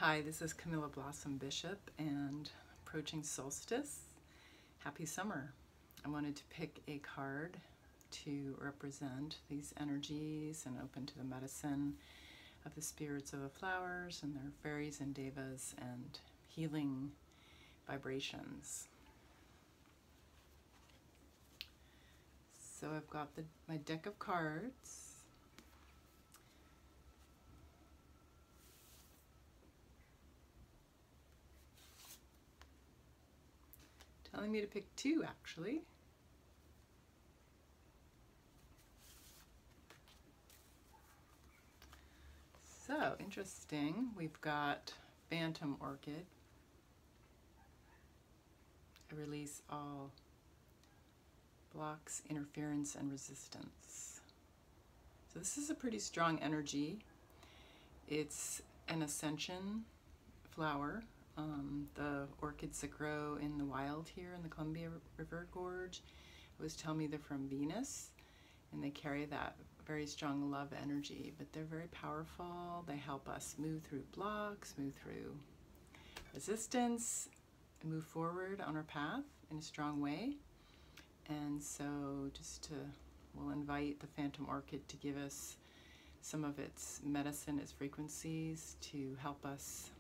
Hi, this is Camilla Blossom Bishop and approaching Solstice. Happy summer. I wanted to pick a card to represent these energies and open to the medicine of the spirits of the flowers and their fairies and devas and healing vibrations. So I've got my deck of cards. Telling me to pick two, actually. So, interesting. We've got Phantom Orchid. I release all blocks, interference, and resistance. So this is a pretty strong energy. It's an ascension flower. The orchids that grow in the wild here in the Columbia River Gorge always tell me they're from Venus, and they carry that very strong love energy, but they're very powerful. They help us move through blocks, move through resistance, move forward on our path in a strong way. And so we'll invite the Phantom Orchid to give us some of its medicine, its frequencies, to help us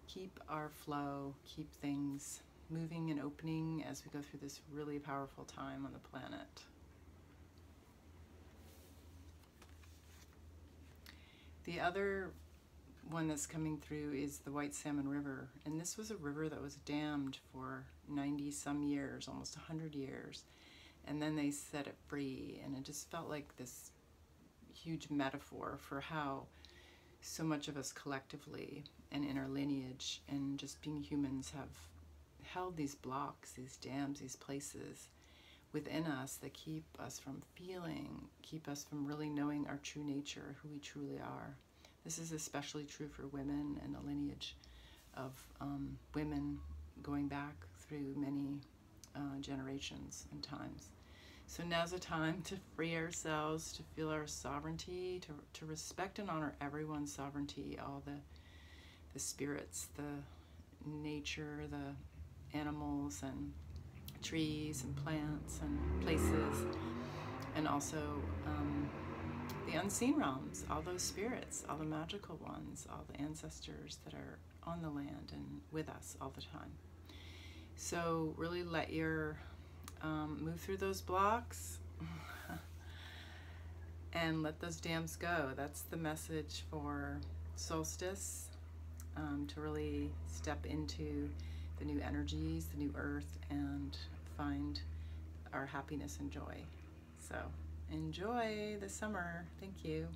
keep our flow, keep things moving and opening as we go through this really powerful time on the planet. The other one that's coming through is the White Salmon River, and this was a river that was dammed for 90 some years, almost 100 years, and then they set it free, and it just felt like this huge metaphor for how so much of us collectively and in our lineage and just being humans have held these blocks, these dams, these places within us that keep us from feeling, keep us from really knowing our true nature, who we truly are. This is especially true for women and the lineage of women going back through many generations and times. So now's the time to free ourselves, to feel our sovereignty, to respect and honor everyone's sovereignty, all the spirits, the nature, the animals and trees and plants and places, and also the unseen realms, all those spirits, all the magical ones, all the ancestors that are on the land and with us all the time. So really let your move through those blocks and let those dams go. That's the message for Solstice, to really step into the new energies, the new earth, and find our happiness and joy. So enjoy the summer. Thank you.